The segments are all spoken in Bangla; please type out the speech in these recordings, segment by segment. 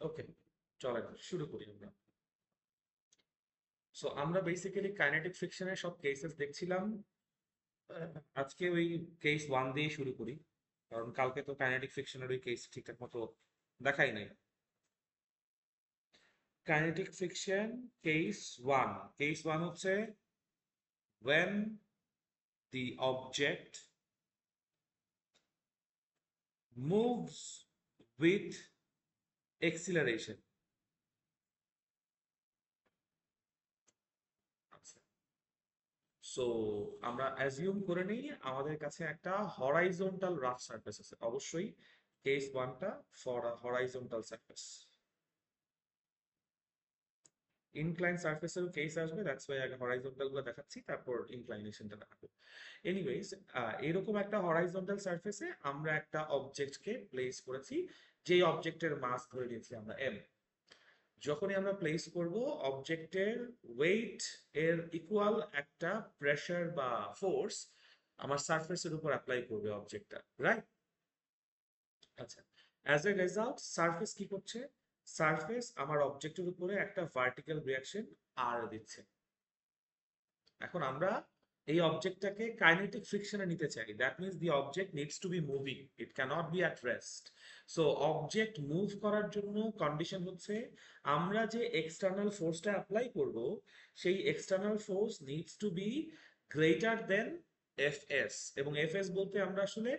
ওকে, চলেন শুরু করি আমরা। সো আমরা বেসিক্যালি কাইনেটিক ফ্রিকশনের সব কেসেস দেখছিলাম। আজকে ওই কেস ওয়ান দিয়ে শুরু করি, কারণ কালকে তো কাইনেটিক ফ্রিকশনের ওই কেস ঠিকঠাক মতো দেখাই নাই। Kinetic friction case one. Case one হচ্ছে when the object moves with acceleration। So আমরা অ্যাজিউম করে নিই আমাদের কাছে একটা হরাইজন্টাল রাফ সারফেস আছে। অবশ্যই কেস ওয়ানটা ফর হরাইজন্টাল সারফেস। ইনক্লাইন সারফেসেরও কেস আসবে, দ্যাটস ওয়াই আগে হরাইজন্টাল গুলো দেখাচ্ছি, তারপর ইনক্লাইনেশনটা দেখাবো। এনিওয়েজ, এরকম একটা হরাইজন্টাল সারফেসে আমরা একটা অবজেক্টকে প্লেস করেছি, যেই অবজেক্টের মাস ধরে নিয়েছি আমরা এম। যখনই আমরা প্লেস করব, অবজেক্টের ওয়েট এর ইকুয়াল একটা প্রেসার বা ফোর্স আমার সারফেসের উপর অ্যাপ্লাই করবে অবজেক্টটা, রাইট? আচ্ছা, অ্যাজ এ রেজাল্ট সারফেস কি করছে? সারফেস আমার অবজেক্টের উপরে একটা ভার্টিক্যাল রিয়াকশন আর দিচ্ছে। এখন আমরা এই অবজেক্টটাকে কাইনেটিক ফ্রিকশনে নিতে চাই, that means the object needs to be moving, it cannot be at rest. So object move করার জন্য কন্ডিশন হচ্ছে আমরা যে এক্সটার্নাল ফোর্সটা অ্যাপ্লাই করব, সেই external force needs to be greater than F S. এবং এফ এস বলতে আমরা আসলে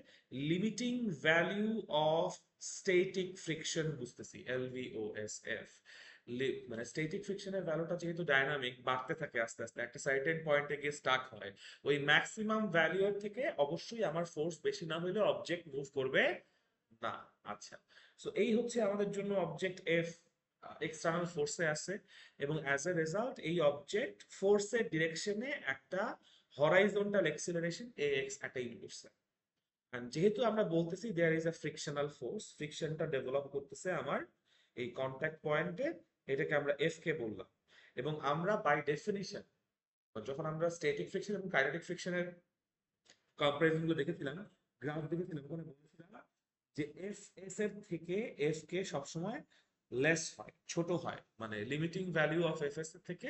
limiting value of static friction বুঝতেছি, L V O S F. মানে স্ট্যাটিক ফ্রিকশনের ভ্যালুটা যেহেতু ডাইনামিক, বাড়তে থাকে আস্তে আস্তে, একটা সার্টেন পয়েন্টে গিয়ে স্টাক হয়। ওই ম্যাক্সিমাম ভ্যালুর থেকে অবশ্যই আমার ফোর্স বেশি না হলে অবজেক্ট মুভ করবে না। আচ্ছা, সো এই হচ্ছে আমাদের জন্য অবজেক্ট এফ এক্সটার্নাল ফোর্সে আছে, এবং অ্যাজ এ রেজাল্ট এই অবজেক্ট ফোর্সের ডিরেকশনে একটা horizontal acceleration A X attain করছে। And যেহেতু আমরা বলতেছি there is a frictional force, ফ্রিকশনটা ডেভেলপ করতেছে আমার এই কন্ট্যাক্ট পয়েন্টে, এটাকে আমরা এফ কে বললাম। এবং আমরা বাই ডেফিনিশন, যখন আমরা স্ট্যাটিক ফ্রিকশন এবং কাইনেটিক ফ্রিকশনের কম্পারিজন গুলো দেখেছিলাম, গ্রাফ দেখেছিলাম, ওখানে বলেছিলাম যে এফ এস এর থেকে এফ কে সবসময় লেস হয়, ছোট হয়, মানে limiting value of F S এর থেকে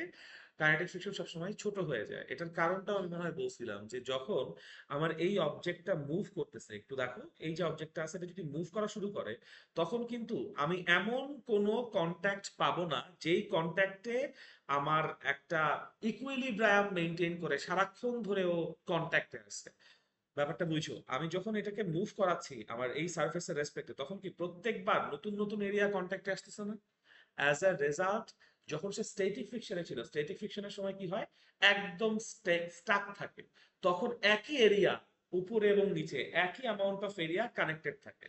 কাইনেটিক ফ্রিকশন সবসময় ছোট হয়ে যায়। এটার কারণটাও আমি মনে হয় বলছিলাম যে যখন আমার এই অবজেক্টটা মুভ করতেছে, একটু দেখো, এই যে অবজেক্টটা আছে এটা যদি মুভ করা শুরু করে, তখন কিন্তু আমি এমন কোনো কন্ট্যাক্ট পাবো না যেই কন্ট্যাক্টে আমার একটা ইকুইলিব্রায়াম মেনটেন করে সারাক্ষণ ধরে ও কন্ট্যাক্টে আছে। ব্যাপারটা বুঝছো? আমি যখন এটাকে মুভ করাচ্ছি আমার এই সারফেসের রেসপেক্টে, তখন কি প্রত্যেকবার নতুন নতুন এরিয়া কন্ট্যাক্টে আসতেছে না? অ্যাজ আ রেজাল্ট, যখন সে স্ট্যাটিক ফ্রিকশনে ছিল, স্ট্যাটিক ফ্রিকশনের সময় কি হয়, একদম স্টাক থাকে, তখন একই এরিয়া উপরে এবং নিচে একই অ্যামাউন্ট অফ এরিয়া কানেক্টেড থাকে।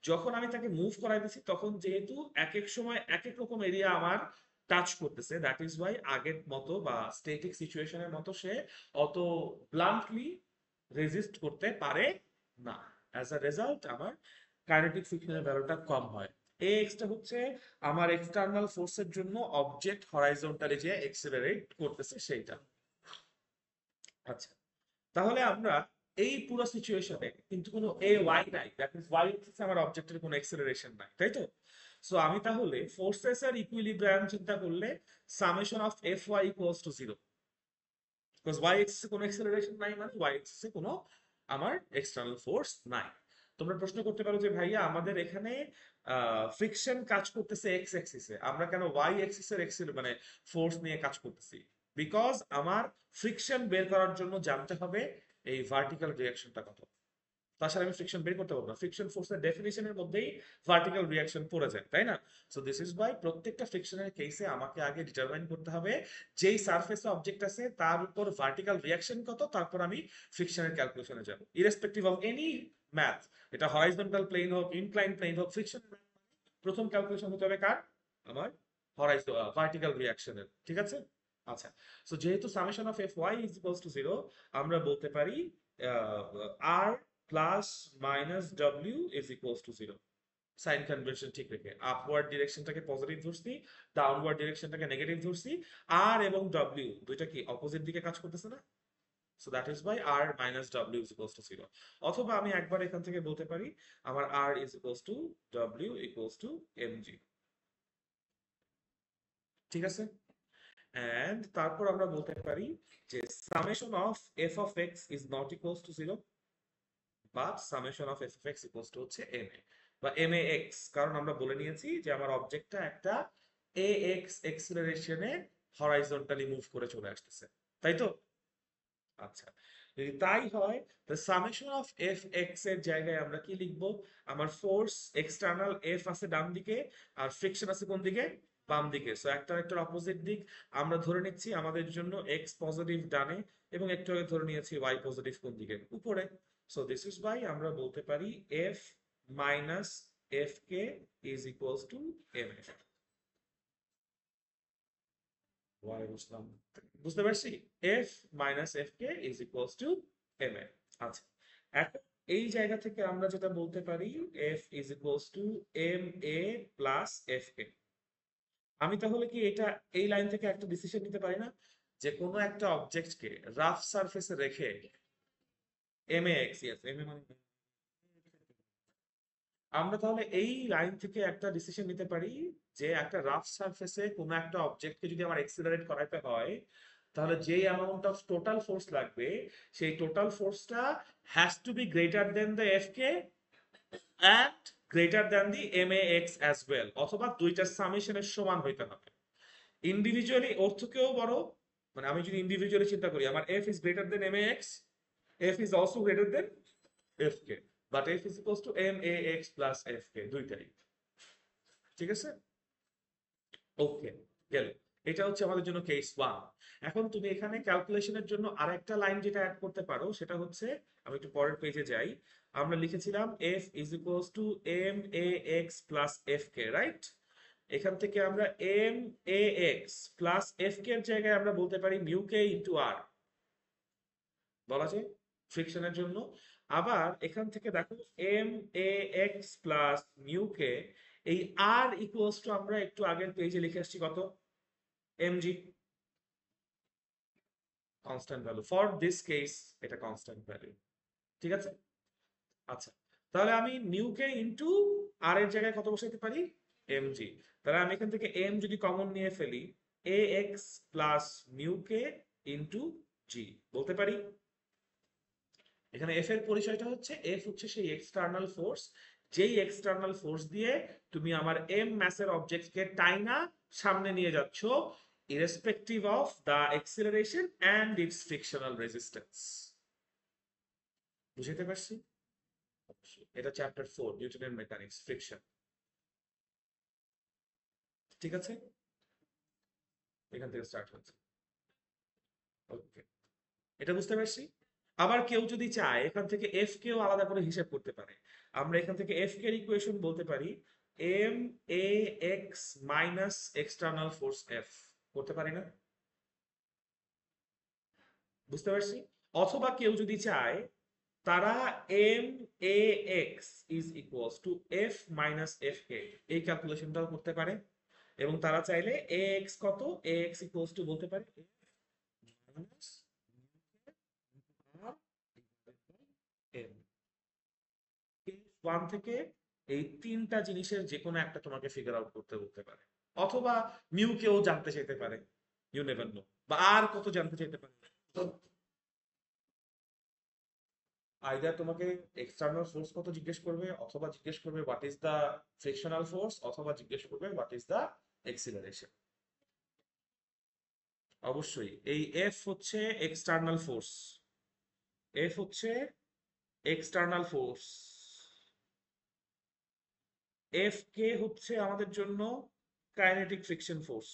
যখন আমি তাকে মুভ করাই দিচ্ছি, তখন যেহেতু এক এক সময় এক এক রকম এরিয়া আমার টাচ করতেছে, দ্যাট ইজ ওয়াই আগের মতো বা স্ট্যাটিক সিচুয়েশনের মতো সে অত ব্লান্টলি রেজিস্ট করতে পারে না। অ্যাজ আ রেজাল্ট আমার কাইনেটিক ফ্রিকশনের ভ্যালুটা কম হয়। এই এক্সটা হচ্ছে আমার এক্সটার্নাল ফোর্সের জন্য অবজেক্ট হরাইজন্টালি যে এক্সেলারেট করতেছে সেইটা। আচ্ছা, তাহলে আমরা এই পুরো সিচুয়েশনে কিন্তু কোনো এ ওয়াই নাই, দ্যাট মিন্স ওয়াই এক্সিসে আমার অবজেক্টের কোনো এক্সেলারেশন নাই, তাই তো? সো আমি তাহলে ফোর্সেস এর ইকুইলিব্রিয়াম চিন্তা করলে summation of F Y equals to zero, because Y এক্সিসে কোনো এক্সেলারেশন নাই, মানে ওয়াই এক্সিসে কোনো আমার এক্সটার্নাল ফোর্স নাই। তোমরা প্রশ্ন করতে পারো যে ভাইয়া আমাদের এখানে ফ্রিকশন কাজ করতেছে এক্স এক্সিসে, আমরা কেন ওয়াই এক্সিসের মানে ফোর্স নিয়ে কাজ করতেছি? বিকজ আমার ফ্রিকশন বের করার জন্য জানতে হবে এই ভার্টিক্যাল রিয়াকশনটা কত। তাছাড়া আমি ফ্রিকশন বের করতে পারবো না, ফ্রিকশন ফোর্সের ডেফিনিশনের মধ্যেই ভার্টিক্যাল রিয়াকশন পড়ে যায়, তাই না? সো দিস ইজ ওয়াই প্রত্যেকটা ফ্রিকশনের কেসে আমাকে আগে ডিটারমাইন করতে হবে যেই সারফেসে অবজেক্ট আছে তার উপর ভার্টিক্যাল রিয়াকশন কত, তারপর আমি ফ্রিকশনের ক্যালকুলেশনে যাব, ইরেসপেক্টিভ অফ এনি ম্যাথ। এটা হরাইজন্টাল প্লেন হোক, ইনক্লাইন প্লেন হোক, ফ্রিকশন প্রথম ক্যালকুলেশন হতে হবে কার? আমার ভার্টিক্যাল রিয়াকশনের, ঠিক আছে? আচ্ছা, সো যেহেতু summation of F Y is equals to zero, আমরা বলতে পারি R plus minus W is equals to zero. Sign convention ঠিক রেখে আপওয়ার্ড ডিরেকশনটাকে পজিটিভ ধরছি, ডাউনওয়ার্ড ডিরেকশনটাকে নেগেটিভ ধরছি। আর এবং ডব্লিউ দুইটা কি অপোজিট দিকে কাজ করতেছে না? So that is by R minus W is equals to zero. অথবা আমি একবার এখান থেকে বলতে পারি আমার R is equals to W equals to M G. ঠিক আছে? এন্ড তারপর আমরা বলতে পারি যে summation of F of X is not equals to 0, but summation of F of X equals to হচ্ছে এম এ বা এম এ এক্স, কারণ আমরা বলে নিয়েছি যে আমার অবজেক্টটা একটা এ এক্স এক্সিলারেশনে হরাইজন্টালি মুভ করে চলে আসতেছে, তাই তো? আচ্ছা, যদি তাই হয় the summation of fx এর জায়গায় আমরা কি লিখবো? আমার ফোর্স এক্সটার্নাল এফ আছে ডান দিকে, আর ফ্রিকশন আছে কোন দিকে? বাম দিকে। সো একটা একটা অপোজিট দিক। আমরা ধরে নিচ্ছি আমাদের জন্য এক্স পজিটিভ ডানে, এবং একটু আগে ধরে নিয়েছি ওয়াই পজিটিভ কোন দিকে? উপরে। সো দিস ইজ বাই আমরা বলতে পারি F minus F K is equals to M F. Why বুঝলাম, বুঝতে পারছি। F minus F K is equals to M A. আচ্ছা, এখন এই জায়গা থেকে আমরা যেটা বলতে পারি F is equals to M A plus F K. আমি তাহলে কি এটা এই লাইন থেকে একটা ডিসিশন নিতে পারি না যে কোনো একটা অবজেক্টকে রাফ সারফেসে রেখে M A x, yes M A মানে, আমরা তাহলে এই লাইন থেকে একটা ডিসিশন নিতে পারি যে একটা রাফ সারফেসে কোনো একটা অবজেক্টকে যদি আমার এক্সিলারেট করাতে হয়, তাহলে যে অ্যামাউন্ট অফ টোটাল ফোর্স লাগবে সেই টোটাল ফোর্সটা has to be greater than the F K and greater than the M A X as well, অথবা দুইটার সামেশনের সমান হইতে হবে। ইন্ডিভিজুয়ালি ওর থেকেও বড়, মানে আমি যদি ইন্ডিভিজুয়ালি চিন্তা করি আমার F is greater than M A X, F is also greater than F K, but F is equals to M A X plus F K, দুইটাই। ঠিক আছে? ওকে, গেল। এটা হচ্ছে আমাদের জন্য কেস 1। এখন তুমি এখানে ক্যালকুলেশনের জন্য আরেকটা লাইন যেটা অ্যাড করতে পারো সেটা হচ্ছে, আমি একটু পরের পেজে যাই। আমরা লিখেছিলাম F is equals to M A X plus F K, right? এখান থেকে আমরা M A X plus F K এর জায়গায় আমরা বলতে পারি মিউ কে ইন্টু আর, বলা যায় ফ্রিকশনের জন্য। আবার এখান থেকে দেখো M A X plus mu কে, এই আর ইকুয়ালস টু আমরা একটু আগের পেজে লিখে আসছি কত? mg, constant value for this case, এটা কনস্ট্যান্ট ভ্যালু। ঠিক আছে? আচ্ছা, তাহলে আমি মিউ কে ইনটু আর এর জায়গায় কত বসাতে পারি? mg। তাহলে আমি এখান থেকে m যদি কমন নিয়ে ফেলি, ax প্লাস মিউ কে ইনটু জি বলতে পারি। এখানে এফ এর পরিচয়টা হচ্ছে, এফ হচ্ছে সেই এক্সটার্নাল ফোর্স, যেই এক্সটার্নাল ফোর্স দিয়ে তুমি আমার এম ম্যাসের অবজেক্টকে টাইনা সামনে নিয়ে যাচ্ছ, irrespective of the acceleration and its frictional resistance। বুঝতে পারছি? এটা চ্যাপ্টার 4 নিউটনের মেকানিক্স, ফ্রিকশন। ঠিক আছে? এখান থেকে স্টার্ট হচ্ছে। ওকে, এটা বুঝতে পারছি। আবার কেউ যদি চায় এখান থেকে এফ কেও আলাদা করে হিসাব করতে পারে। আমরা এখান থেকে এফ কে ইকুয়েশন বলতে পারি M A X minus external force F, করতে পারি না? বুঝতে পারছি। অথবা কেউ যদি চায় তারা M A X is equals to F minus F K, এই ক্যালকুলেশনটাও করতে পারে। এবং তারা চাইলে এ এক্স কত, এ এক্স ইকুয়ালস টু বলতে পারে মাইনাস আর এম। কেস 1 থেকে এই তিনটা জিনিসের যে কোনো একটা তোমাকে ফিগার আউট করতে বলতে পারে, অথবা মিউ কেও জানতে চাইতে পারে, ইউ নেভার নো, বা আর কত জানতে চাইতে পারে। তো আইদার তোমাকে এক্সটার্নাল ফোর্স কত জিজ্ঞেস করবে, অথবা জিজ্ঞেস করবে what is the frictional force, অথবা জিজ্ঞেস করবে হোয়াট ইজ দা এক্সিলারেশন। অবশ্যই এই এফ হচ্ছে এক্সটার্নাল ফোর্স, এফ হচ্ছে এক্সটার্নাল ফোর্স, এফ কে হচ্ছে আমাদের জন্য কাইনেটিক ফ্রিকশন ফোর্স।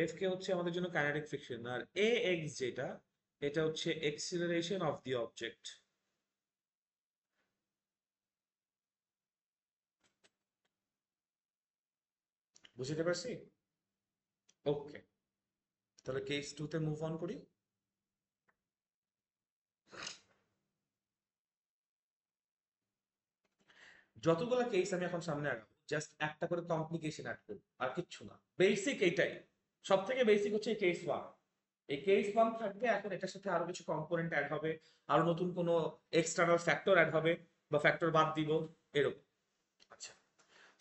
এফ কে হচ্ছে আমাদের জন্য কাইনেটিক ফ্রিকশন, আর এ এক্স যেটা, এটা হচ্ছে এক্সিলারেশন অফ দি অবজেক্ট। বুঝতে পারছি? ওকে, তাহলে কেস 2 তে মুভ অন করি। যতগুলো কেস আমি এখন সামনে আগাবো জাস্ট একটা করে কমপ্লিকেশন অ্যাড করবো, আর কিচ্ছু না। বেসিক এইটাই, সব থেকে বেসিক হচ্ছে এই কেস 1। এই কেস 1 থাকবে, এখন এটার সাথে আরো কিছু কম্পোনেন্ট অ্যাড হবে, আরো নতুন কোনো এক্সটার্নাল ফ্যাক্টর অ্যাড হবে, বা ফ্যাক্টর বাদ দিব, এরকম। আচ্ছা,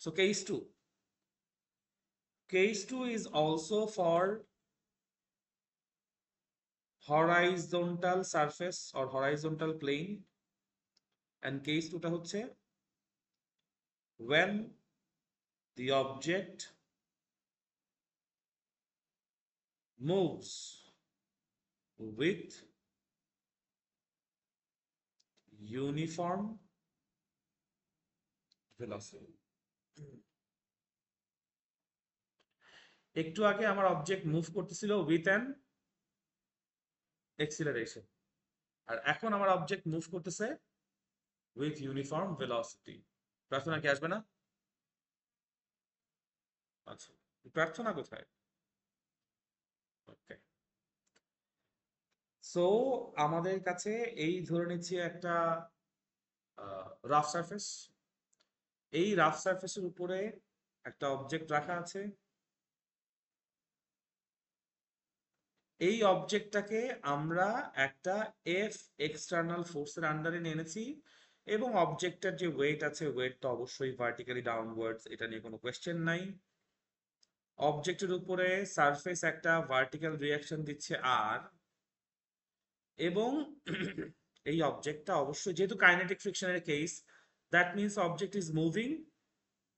So case 2 is also for horizontal surface or horizontal plane, and case 2 টা হচ্ছে when the object moves with uniform velocity. একটু আগে আমার অবজেক্ট মুভ করতেছিল উইথ অ্যান এক্সিলারেশন, আর এখন আমার অবজেক্ট মুভ করতেছে উইথ ইউনিফর্ম ভেলোসিটি। প্রার্থনা কি আসবে না? আচ্ছা, প্রার্থনা কোথায়? ওকে, সো আমাদের কাছে এই ধরে নিচ্ছি একটা রাফ সারফেস। এই রাফ সারফেসের উপরে একটা অবজেক্ট রাখা আছে। এই অবজেক্টটাকে আমরা একটা এফ এক্সটার্নাল ফোর্সের আন্ডারে এনেছি, এবং অবজেক্টটার যে ওয়েট আছে, ওয়েটটা অবশ্যই ভার্টিক্যালি ডাউনওয়ার্ডস, এটা নিয়ে কোনো কোয়েশ্চেন নাই। অবজেক্টের উপরে সারফেস একটা ভার্টিক্যাল রিয়াকশন দিচ্ছে আর, এবং এই অবজেক্টটা অবশ্যই যেহেতু কাইনেটিক ফ্রিকশনের case, that means object is moving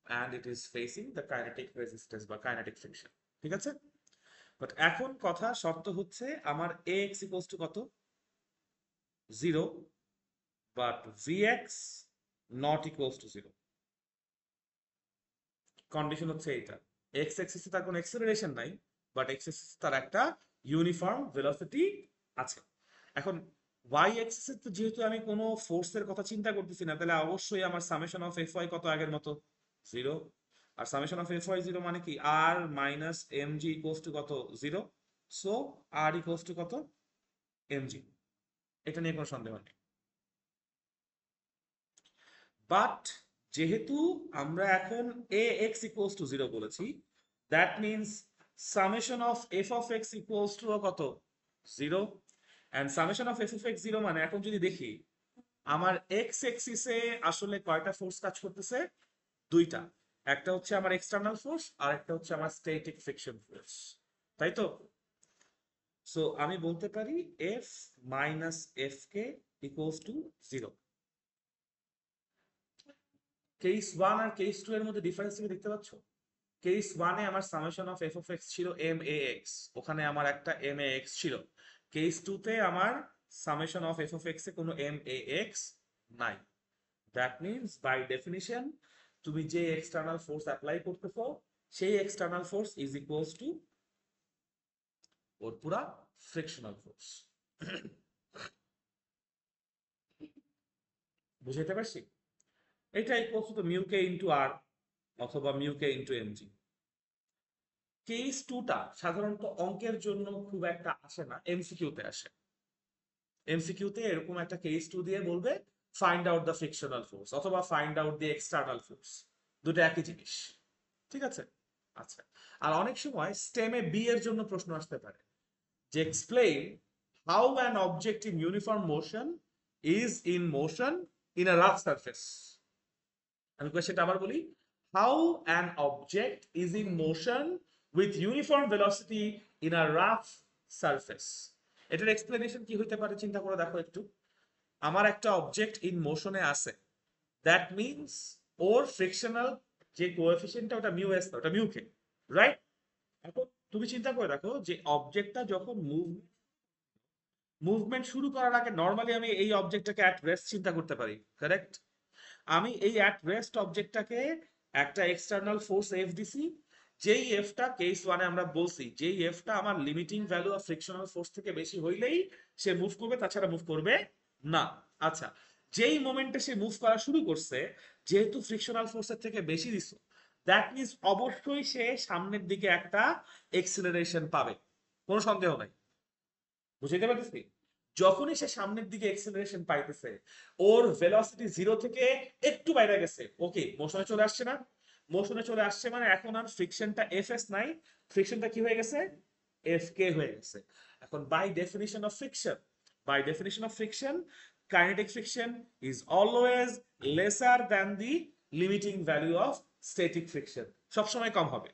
and it is facing the kinetic resistance বা কাইনেটিক ফ্রিকশন। ঠিক আছে, বাট এখন কথা শর্ত হচ্ছে আমার ax ইকুয়ালস টু কত? 0, but vx not equals to 0। Condition হচ্ছে এইটা, এক্স এক্সিসে তার কোনো অ্যাক্সিলারেশন নাই, বাট এক্স এক্সিসে তার একটা ইউনিফর্ম ভেলোসিটি আছে। এখন ওয়াই এক্সিসে তো যেহেতু আমি কোনো ফোর্সের কথা চিন্তা করতেছি না, তাহলে অবশ্যই আমার সামেশন অফ এফ ওয়াই কত আগের মতো 0, আর সামেশন অফ এফ ওয়াই 0 মানে কি R minus M G equals to কত 0, সো আর ইকুয়ালস টু কত এম জি, এটা নিয়ে কোনো সন্দেহ নেই। বাট যেহেতু আমরা এখন এ এক্স ইকুয়ালস টু 0 বলেছি, that means summation of F of X equals to কত 0, and summation of F of x 0 মানে এখন যদি দেখি আমার এক্স এক্সিসে আসলে কয়টা ফোর্স কাজ করতেছে? দুইটা, একটা হচ্ছে আমার এক্সটার্নাল ফোর্স আর একটা হচ্ছে আমার স্ট্যাটিক ফ্রিকশন ফোর্স, তাই তো? সো আমি বলতে পারি F minus F K equals to 0। Case 1 আর কেস 2 এর মধ্যে ডিফারেন্স তুমি দেখতে পাচ্ছ? কেস 1 এ আমার summation of F of X ছিল এম এ এক্স, ওখানে আমার একটা এম এ এক্স ছিল। কেস 2 তে আমার summation of F of X এ কোনো এম এ এক্স নাই। দ্যাট মিনস বাই ডেফিনিশন তুমি যে এক্সটার্নাল ফোর্স অ্যাপ্লাই করতেছো, সেই external force is equals to ওর পুরা ফ্রিকশনাল ফোর্স। বুঝাইতে পারছি? এটা equals to mu K into R অথবা মিউ কে ইন্টু এম জি। কেস 2 টা সাধারণত অঙ্কের জন্য খুব একটা আসে না, এমসিকিউতে আসে। এমসিকিউতে এরকম একটা কেস 2 দিয়ে বলবে find out the frictional force অথবা find out the external force, দুটো একই জিনিস। ঠিক আছে, আচ্ছা। আর অনেক সময় স্টেমে বি এর জন্য প্রশ্ন আসতে পারে যে explain how an object in uniform motion is in motion in a rough surface. আমি কোয়েশ্চেনটা আবার বলি, how an object is in motion with uniform velocity in a rough surface. এটার এক্সপ্লেনেশন কি হইতে পারে চিন্তা করে দেখো একটু। আমার একটা অবজেক্ট ইন মোশনে আছে, দ্যাট মিনস ওর ফ্রিকশনাল যে কোএফিসিয়েন্টটা ওটা মিউ এস, ওটা মিউ কে, রাইট? এখন তুমি চিন্তা করে দেখো যে অবজেক্টটা যখন মুভমেন্ট শুরু করার আগে নর্মালি আমি এই অবজেক্টটাকে অ্যাট রেস্ট চিন্তা করতে পারি, কারেক্ট? আমি এই অ্যাট রেস্ট অবজেক্টটাকে একটা এক্সটার্নাল ফোর্স এফ দিছি, যেই এফটা কেস 1 এ আমরা বলছি যেই এফটা আমার limiting value of frictional force থেকে বেশি হইলেই সে মুভ করবে, তাছাড়া মুভ করবে না। আচ্ছা, যেই মোমেন্টে সে মুভ করা শুরু করছে, যেহেতু ফ্রিকশনাল ফোর্সের থেকে বেশি দিছো, দ্যাট মিনস অবশ্যই সে সামনের দিকে একটা এক্সিলারেশন পাবে, কোনো সন্দেহ নাই। বুঝতে পারতেছি? যখনই সে সামনের দিকে এক্সেলারেশন পাইতেছে, ওর ভেলোসিটি 0 থেকে একটু বাইরে গেছে, ওকে মোশনে চলে আসছে না? মোশনে চলে আসছে মানে এখন আর ফ্রিকশনটা এফ এস নাই, ফ্রিকশনটা কি হয়ে গেছে? এফ কে হয়ে গেছে। এখন by definition of friction, kinetic friction is always lesser than the limiting value of static friction সবসময় কম হবে।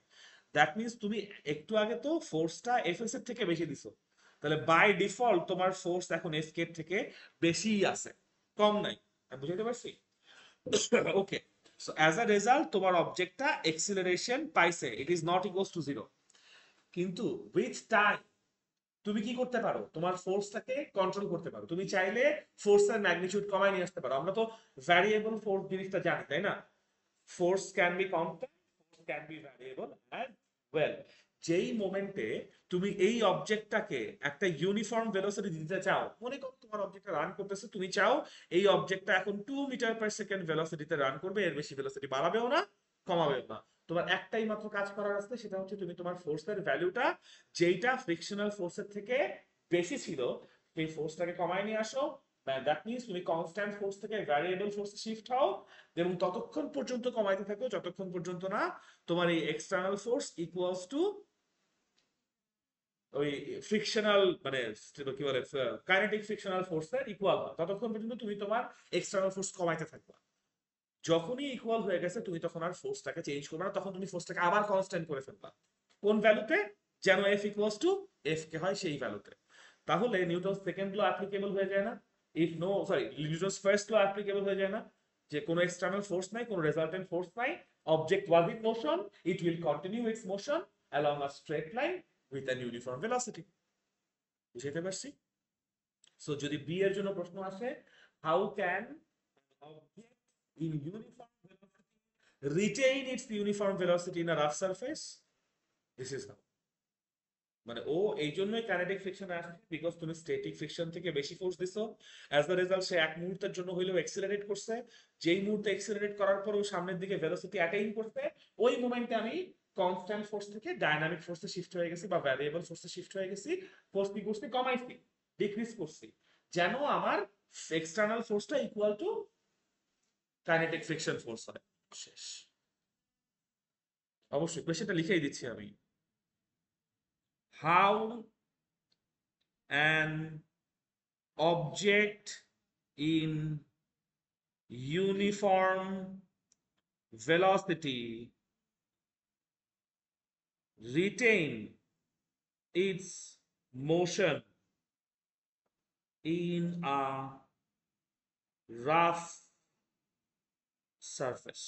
দ্যাট মিনস তুমি একটু আগে তো ফোর্সটা এফএস এর থেকে বেশি দিছো, তাহলে বাই ডিফল্ট তোমার ফোর্স এখন এফকে এর থেকে বেশিই আছে, কম নাই। আমি বুঝাইতে পারছি? ওকে, সো অ্যাজ আ রেজাল্ট তোমার অবজেক্টটা এক্সিলারেশন পাইছে, it is not equals to zero. কিন্তু উইথ টাইম তুমি কি করতে পারো, তোমার ফোর্সটাকে কন্ট্রোল করতে পারো। তুমি চাইলে ফোর্সের ম্যাগনিটিউড কমায় নিয়ে আসতে পারো। আমরা তো ভ্যারিয়েবল ফোর্স জিনিসটা জানি, তাই না? Force can be constant, force can be variable as well. যেই মোমেন্টে তুমি এই অবজেক্টটাকে একটা ইউনিফর্ম ভেলোসিটি দিতে চাও, মনে করো তোমার অবজেক্টটা রান করতেছে, তুমি চাও এই অবজেক্টটা এখন 2 মিটার পার সেকেন্ড ভেলোসিটিতে রান করবে, এর বেশি ভেলোসিটি বাড়াবেও না কমাবেও না। তোমার একটাই মাত্র কাজ করার আছে, সেটা হচ্ছে তুমি তোমার ফোর্সের ভ্যালুটা যেইটা ফ্রিকশনাল ফোর্সের থেকে বেশি ছিল সেই ফোর্সটাকে কমায় নিয়ে আসো। দ্যাট মিনস তুমি কনস্ট্যান্ট ফোর্স থেকে ভ্যারিয়েবল ফোর্সে শিফট হও, এবং ততক্ষণ পর্যন্ত কমাইতে থাকো যতক্ষণ পর্যন্ত না তোমার এই এক্সটার্নাল ফোর্স ইকুয়ালস টু ওই ফ্রিকশনাল মানে কি বলে কাইনেটিক ফ্রিকশনাল ফোর্সের ইকুয়াল হয়, ততক্ষণ পর্যন্ত তুমি তোমার এক্সটার্নাল ফোর্স কমাইতে থাকবা। যখনই ইকুয়াল হয়ে গেছে তুমি তখন আর ফোর্সটাকে চেঞ্জ করবে না, তখন তুমি ফোর্সটাকে আবার কনস্ট্যান্ট করে ফেলবা। কোন ভ্যালুতে? যেন এফ ইকুয়ালস টু এফ কে হয় সেই ভ্যালুতে। তাহলে নিউটন সেকেন্ড ল অ্যাপ্লিকেবল হয়ে যায় না? If no sorry Newton's first law applicable হয়ে যায় না? যে কোনো এক্সটার্নাল ফোর্স নাই, কোনো রেজাল্টেন্ট ফোর্স নাই, object was in motion, it will continue its motion along a straight line with an uniform velocity। বুঝতে পারছি? সো যদি বি এর জন্য প্রশ্ন আসে, how can object in uniform velocity retain its uniform velocity in a rough surface? This is how। মানে ও এই জন্যই কাইনেটিক ফ্রিকশনে আসছে, বিকজ তুমি স্ট্যাটিক ফ্রিকশন থেকে বেশি ফোর্স দিছো। অ্যাজ দ্য রেজাল্ট সে এক মুহূর্তের জন্য হইলেও এক্সিলারেট করছে। যেই মুহূর্তে এক্সিলারেট করার পর ও সামনের দিকে ভেলোসিটি অ্যাটেইন করছে, ওই মোমেন্টে আমি কনস্ট্যান্ট ফোর্স থেকে ডাইনামিক ফোর্সে শিফট হয়ে গেছি বা ভ্যারিয়েবল ফোর্সে শিফট হয়ে গেছি। ফোর্স কি করছি? কমাইছি, ডিক্রিজ করছি, যেন আমার এক্সটার্নাল ফোর্সটা equal to kinetic friction force হয়। শেষ। অবশ্যই কোয়েশ্চেনটা লিখেই দিচ্ছি আমি। How an object in uniform velocity retain its motion in a rough surface?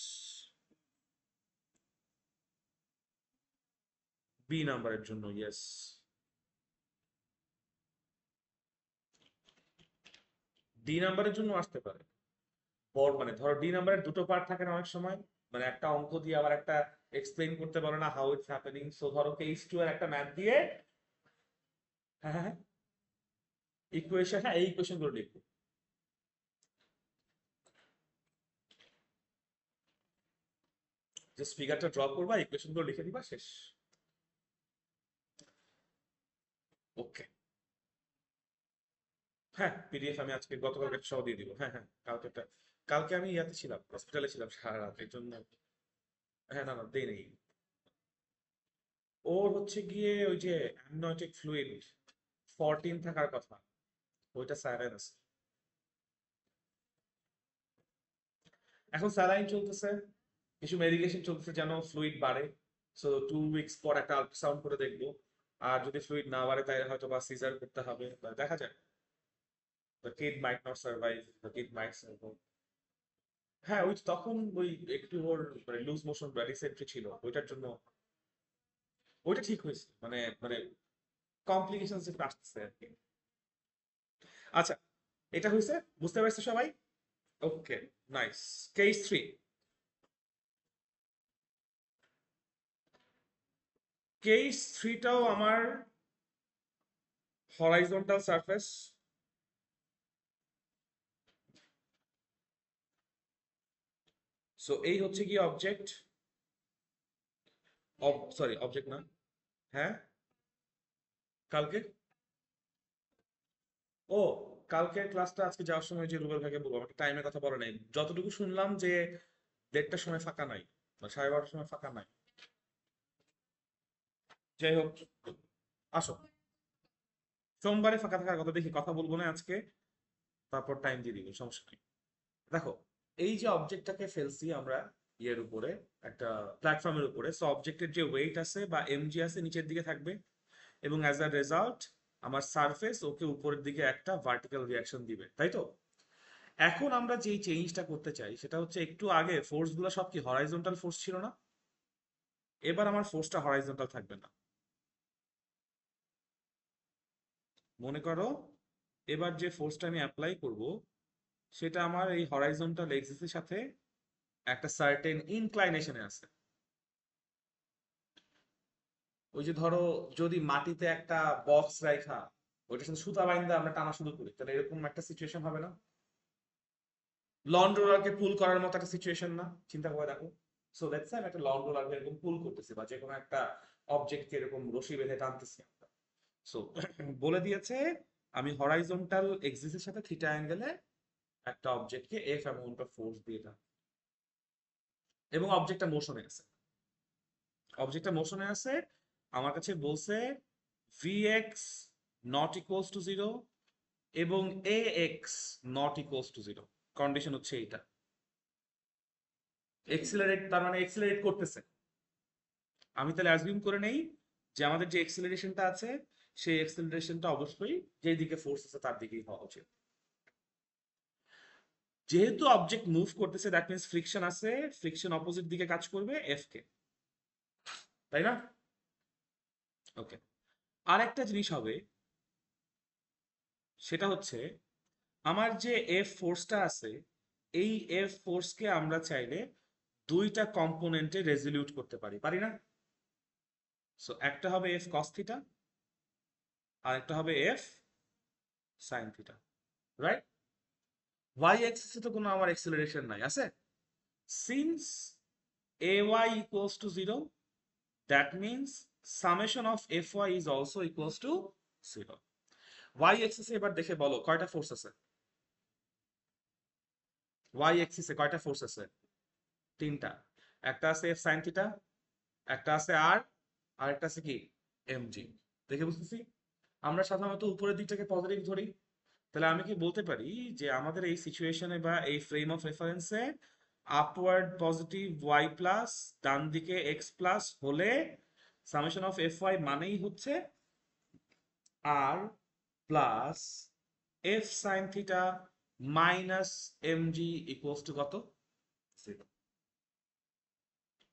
B নাম্বারের জন্য ইয়েস। ডি নাম্বারের জন্য আসতে পারে। মানে ধরো ডি নাম্বারের দুটো পার্ট থাকে না অনেক সময়, মানে একটা অঙ্ক দিয়ে আবার একটা এক্সপ্লেইন করতে পারো না হাউ ইটস হ্যাপেনিং। সো ধরো কেস টু এর একটা ম্যাথ দিয়ে, হ্যাঁ হ্যাঁ ইকুয়েশন, হ্যাঁ এই ইকুয়েশন গুলো লিখবো। জাস্ট ফিগারটা ড্র করবা, ইকুয়েশন গুলো লিখে দিবা, শেষ। ওকে, হ্যাঁ পিডিএফ আমি আজকে গতকালকে সহ দিয়ে দিব। হ্যাঁ হ্যাঁ কালকেটা, কালকে আমি ইয়াতে ছিলাম, হসপিটালে ছিলাম সারা রাত, এর জন্য। হ্যাঁ না না দেই নেই। ওর হচ্ছে গিয়ে ওই যে অ্যামনিওটিক ফ্লুইড 14 থাকার কথা, ওইটা 7 আছে। এখন স্যালাইন চলতেছে, কিছু মেডিকেশন চলতেছে যেন ফ্লুইড বাড়ে। সো 2 উইকস পর একটা আল্ট্রাসাউন্ড করে দেখবো। আর যদি ফ্লুইড না বাড়ে তাহলে হয়তো বা সিজার করতে হবে, বা দেখা যায়। The kid might not survive, the kid might survive. হ্যাঁ ওই তখন ওই একটু ওর মানে লুজ মোশন বা ডিসেন্ট্রি ছিল, ওইটার জন্য ওইটা ঠিক হয়েছে, মানে মানে কমপ্লিকেশন একটু আসতেছে আর কি। আচ্ছা, এটা হয়েছে, বুঝতে পারছো সবাই? ওকে, নাইস। কেস 3, কেস 3টাও আমার হরাইজন্টাল সারফেস। সো এই হচ্ছে কি অবজেক্ট, সরি অবজেক্ট না, হ্যাঁ কালকে, ও কালকে ক্লাসটা আজকে যাওয়ার সময় যে রুবেল ভাইকে বলবো, আমাকে টাইমের কথা বলে নাই, যতটুকু শুনলাম যে 1:30টার সময় ফাঁকা নাই, বা 12:30টার সময় ফাঁকা নাই। যাই হোক, আসো, সোমবারে ফাঁকা থাকার কথা, দেখি কথা বলবো না আজকে, তারপর টাইম দিয়ে দিব, সমস্যা নেই। দেখো, এই যে অবজেক্টটাকে ফেলছি আমরা, ইয়ের উপরে, একটা প্ল্যাটফর্মের উপরে, সো অবজেক্টের যে ওয়েট আছে বা এমজি আছে নিচের দিকে থাকবে, এবং অ্যাজ আ রেজাল্ট আমার সারফেস ওকে উপরের দিকে একটা ভার্টিক্যাল রিয়াকশন দিবে, তাই তো? এখন আমরা যেই চেঞ্জটা করতে চাই সেটা হচ্ছে, একটু আগে ফোর্সগুলো সব কি হরাইজন্টাল ফোর্স ছিল না? এবার আমার ফোর্সটা হরাইজন্টাল থাকবে না। মনে করো এবার যে ফোর্সটা আমি অ্যাপ্লাই করব সেটা আমার এই হরাইজন্টাল এক্সিসের সাথে একটা সার্টেন ইনক্লাইনেশনে আছে। ওই যে ধরো, যদি মাটিতে একটা বক্স রাখা, ওইটার সাথে সুতা বাইন্ধা আমরা টানা শুরু করি, তাহলে এরকম একটা সিচুয়েশন হবে না? লন রোলারকে পুল করার মতো একটা সিচুয়েশন না? চিন্তা করে দেখো। সো লেটস সে আমি একটা লন রোলারকে এরকম পুল করতেছি, বা যে কোনো একটা অবজেক্টকে এরকম রশি বেঁধে টানতেছি আমরা। সো বলে দিয়েছে আমি হরাইজন্টাল এক্সিসের সাথে থিটা অ্যাঙ্গেলে একটা অবজেক্টকে এফ অ্যামাউন্ট অফ ফোর্স দিয়ে টান, এবং অবজেক্টটা মোশনে আছে। অবজেক্টটা মোশনে আছে, আমার কাছে বলছে vx not equals to zero এবং ax not equals to zero. Condition হচ্ছে এইটা। এক্সিলারেট তার মানে এক্সিলারেট করতেছে। আমি তাহলে অ্যাজিউম করে নেই যে আমাদের যে এক্সিলারেশনটা আছে সেই এক্সিলারেশনটা অবশ্যই যেই দিকে ফোর্স আছে তার দিকেই হওয়া উচিত। যেহেতু অবজেক্ট মুভ করতেছে, দ্যাট মিন্স ফ্রিকশন আছে, ফ্রিকশন অপোজিট দিকে কাজ করবে এফ কে, তাই না? ওকে। আরেকটা জিনিস হবে, সেটা হচ্ছে আমার যে এফ ফোর্সটা আছে, এই এফ ফোর্সকে আমরা চাইলে দুইটা কম্পোনেন্টে রেজলিউট করতে পারি, পারি না? সো একটা হবে এফ কস থিটা, আর একটা হবে F sine theta, right? Y অ্যাক্সিসে তো কোনো আমার অ্যাক্সিলারেশন নাই, আছে? Since ay equals to 0, that means summation of fy is also equals to 0. y অ্যাক্সিসে এবার দেখে বলো কয়টা ফোর্স আছে? y অ্যাক্সিসে কয়টা ফোর্স আছে? তিনটা। একটা আছে এফ সাইন থিটা, একটা আছে আর, আর একটা আছে কি এমজি। দেখে বুঝতেছি আমরা সাধারণত উপরের দিকটাকে পজিটিভ ধরি। তাহলে আমি কি বলতে পারি যে আমাদের এই সিচুয়েশনে বা এই ফ্রেম অফ রেফারেন্সে আপওয়ার্ড পজিটিভ ওয়াই প্লাস ডান দিকে এক্স প্লাস হলে সামেশন অফ এফ ওয়াই মানেই হচ্ছে R plus F sine theta minus M G equals to কত? জিরো।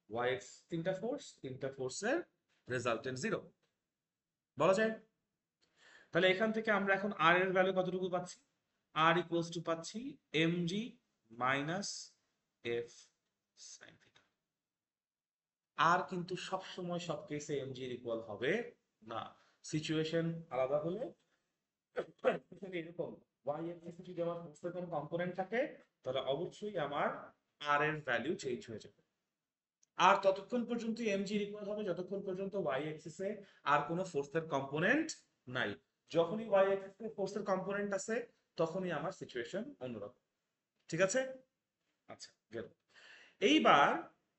ওয়াই এক্স তিনটা ফোর্স, তিনটা ফোর্সের রেজাল্টেন্ট জিরো বলা যায়। তাহলে এখান থেকে আমরা এখন আর এর ভ্যালু কতটুকু পাচ্ছি? আর ইকুয়ালস টু পাচ্ছি M G minus F sine theta. আর কিন্তু সবসময় সব কেসে এম জি ইকুয়াল হবে না, সিচুয়েশন আলাদা হলে। এরকম ওয়াই এক্সিসে যদি আমার ফোর্সের কোনো কম্পোনেন্ট থাকে তাহলে অবশ্যই আমার আর এর ভ্যালু চেঞ্জ হয়ে যাবে। আর ততক্ষণ পর্যন্ত এমজি ইকুয়াল হবে যতক্ষণ পর্যন্ত ওয়াই এক্সিসে আর কোনো ফোর্সের কম্পোনেন্ট নাই। যখনই ওয়াই এক্সিসে ফোর্সের কম্পোনেন্ট আছে তখনই আমার সিচুয়েশন অন্যরকম। ঠিক আছে? আচ্ছা, গেল। এইবার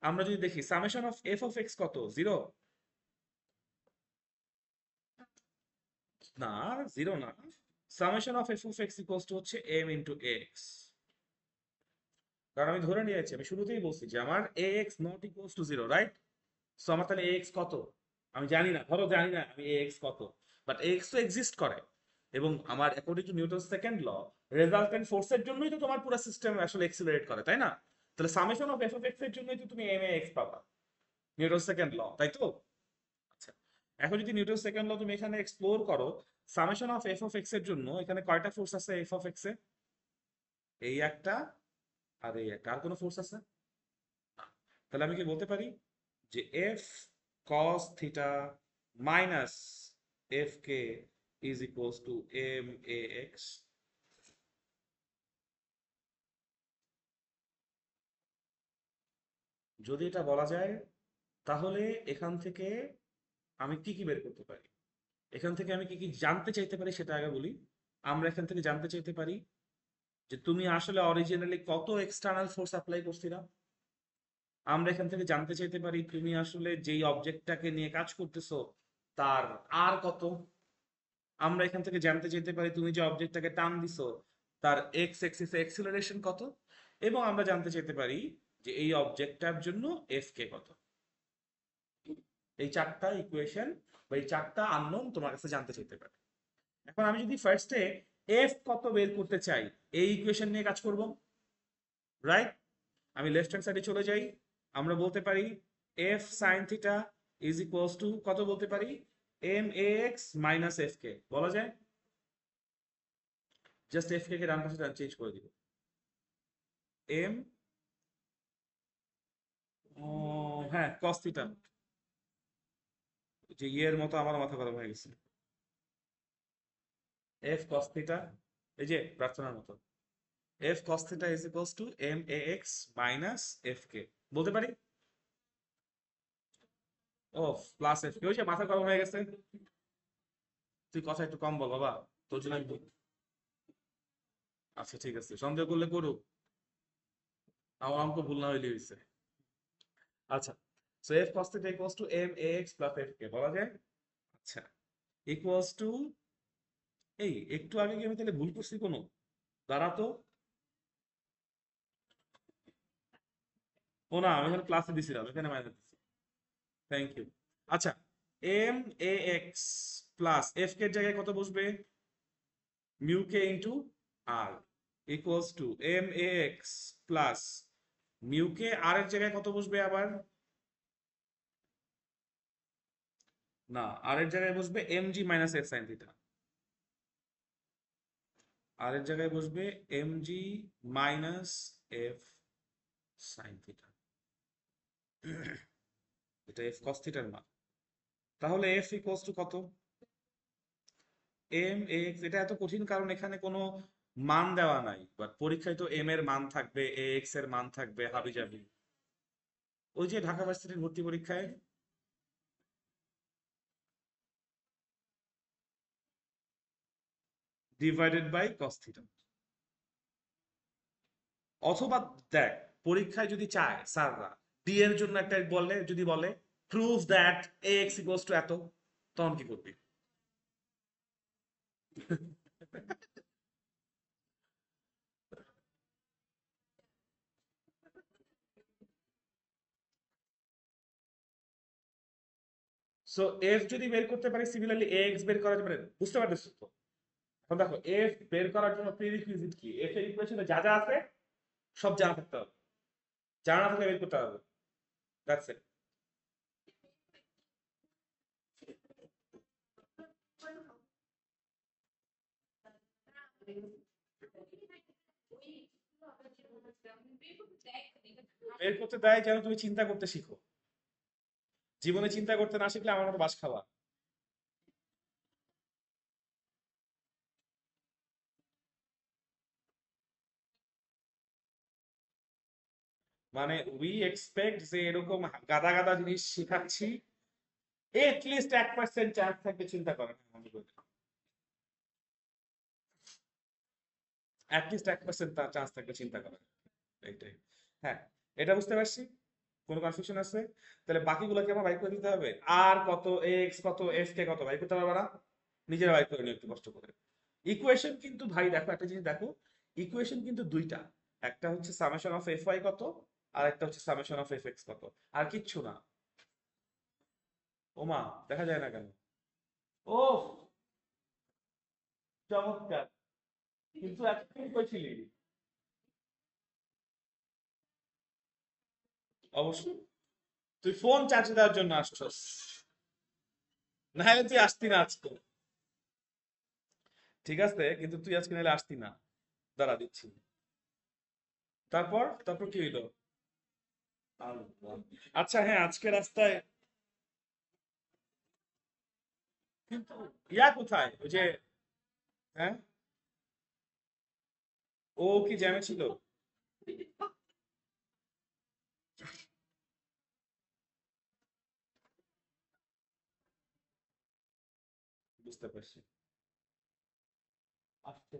আমরা যদি দেখি summation of F of X কত? জিরো? না, জিরো না। Summation of F of X equals to হচ্ছে এম ইন্টু এক্স। কারণ আমি ধরে নিয়েছি, আমি শুরুতেই বলছি যে আমার A X not equals to zero, right? So আমার তাহলে এক্স কত? আমি জানি না, ধরো জানি না আমি এক্স কত, বাট এক্স তো এক্সিস্ট করে। এবং আমার according to Newton second law, resultant ফোর্সের জন্যই তো তোমার পুরো সিস্টেম আসলে এক্সিলারেট করে, তাই না? তাহলে summation of F of x এর জন্যই তো তুমি এম এ এক্স পাবা, নিউটন সেকেন্ড ল, তাই তো? আচ্ছা, এখন যদি নিউটন সেকেন্ড ল তুমি এখানে এক্সপ্লোর করো, summation of F of x এর জন্য এখানে কয়টা ফোর্স আছে এফ অফ এক্স এ? এই একটা, আর এই একটা। আর কোনো ফোর্স আছে? না। তাহলে আমি কি বলতে পারি যে F cos theta minus F K is equals to M A X? যদি এটা বলা যায় তাহলে এখান থেকে আমি কি কি বের করতে পারি? এখান থেকে আমি কি কি জানতে চাইতে পারি সেটা আগে বলি। আমরা এখান থেকে জানতে চাইতে পারি যে তুমি আসলে অরিজিনালি কত এক্সটার্নাল ফোর্স অ্যাপ্লাই করছিলা। আমরা এখান থেকে জানতে চাইতে পারি তুমি আসলে যেই অবজেক্টটাকে নিয়ে কাজ করতেছো তার আর কত। আমরা এখান থেকে জানতে চাইতে পারি তুমি যে অবজেক্টটাকে টান দিছো তার এক্স এক্সিসে এক্সিলারেশন কত। এবং আমরা জানতে চাইতে পারি যে এই অবজেক্টটার জন্য এফ কে কত। এই চারটা ইকুয়েশন বা এই চারটা আননোন তোমার কাছে জানতে চাইতে পারে। এখন আমি যদি ফার্স্টে এফ কত বের করতে চাই, এই ইকুয়েশন নিয়ে কাজ করব, রাইট? আমি লেফট হ্যান্ড সাইডে চলে যাই। আমরা বলতে পারি F sine theta is equals to কত বলতে পারি, M A X minus F K বলা যায়। জাস্ট এফ কে ডান পাশে চেঞ্জ করে দিব। এম হ্যাঁ কস থিটা, যে ইয়ের মতো আমার মাথা গরম হয়ে গেছে। এফ কস থিটা, এই যে প্রার্থনার মতো, F cos theta is equals to M A X minus F K বলতে পারি। ও প্লাস এফ কে, ওই যে মাথা গরম হয়ে গেছে। তুই কথা একটু কম বল বাবা, তোর জন্য আচ্ছা ঠিক আছে, সন্দেহ করলে করুক, আমার অঙ্ক ভুল না হইলে হয়েছে। আচ্ছা, so F cos theta equals to M A X plus F K বলা যায়। আচ্ছা, ইকুয়ালস টু, এই একটু আগে কি আমি তাহলে ভুল করছি কোনো? দাঁড়া তো, ও না আমি এখানে প্লাসে দিছিলাম, এখানে মাইনাস দিছি। Thank you. আচ্ছা, M A X plus F K এর জায়গায় কত বসবে, mu K into R equals to M A X plus mu K R এর জায়গায় কত বসবে আবার, না আর এর জায়গায় বসবে M G minus F sine theta, R এর জায়গায় বসবে M G minus F sine থিটা, এটা এফ কস থিটার মান। তাহলে এফ ইকুয়ালস টু কত, এম এক্স, এটা এত কঠিন কারণ এখানে কোনো মান দেওয়া নাই, বাট পরীক্ষায় তো এম এর মান থাকবে, এ এক্স এর মান থাকবে হাবি জাবি, ওই যে ঢাকা ভার্সিটির ভর্তি পরীক্ষায়। ডিভাইডেড বাই কস থিটা, অথবা দেখ পরীক্ষায় যদি চায় স্যাররা ডি এর জন্য একটা বলে, যদি বলে prove that a x equals two এত, তখন কি করবি? সো এফ যদি বের করতে পারি, সিমিলারলি এ এক্স বের করা যাবে, বুঝতে পারতেছিস তো? এখন দেখো এফ বের করার জন্য প্রিরিকুইজিট কি, এফ এর ইকুয়েশনে যা যা আছে সব জানা থাকতে হবে, জানা থাকলে বের করতে হবে, দ্যাটস ইট। বের করতে দেয় যেন তুমি চিন্তা করতে শিখো, জীবনে চিন্তা করতে না শিখলে আমার মতো বাস খাওয়া। মানে উই এক্সপেক্ট যে এরকম গাদা গাদা জিনিস শেখাচ্ছি, এটলিস্ট 1% চান্স থাকবে চিন্তা করার, অ্যাটলিস্ট 1% চান্স থাকবে চিন্তা করার, এইটাই। হ্যাঁ, এটা বুঝতে পারছি। কোনো কনফিউশন আছে? তাহলে বাকিগুলোকে আমার বাইক করে দিতে হবে, আর কত, এক্স কত, এফ কে কত, বাইক করতে পারবে না? নিজেরা বাইক করে নিও একটু কষ্ট করে। ইকুয়েশন কিন্তু ভাই দেখো একটা জিনিস দেখো, ইকুয়েশন কিন্তু দুইটা, একটা হচ্ছে সামেশন অফ এফ ওয়াই কত, আর একটা হচ্ছে সামেশন অফ এফ এক্স কত, আর কিচ্ছু না। ওমা, দেখা যায় না কেন? ও চমৎকার, কিন্তু এতক্ষণ কইছিলি। অবশ্যই, তুই ফোন চার্জে দেওয়ার জন্য আসছস, নাহলে তুই আসতি না আজকে। ঠিক আছে, কিন্তু তুই আজকে নাহলে আসতি না। দাঁড়া দিচ্ছি। তারপর তারপর কি হইলো? আল্লাহ। আচ্ছা হ্যাঁ, আজকে রাস্তায়, কিন্তু ইয়া কোথায় ওই যে, হ্যাঁ, ও কি জ্যামে ছিল? বুঝতে পারছি। আসছে,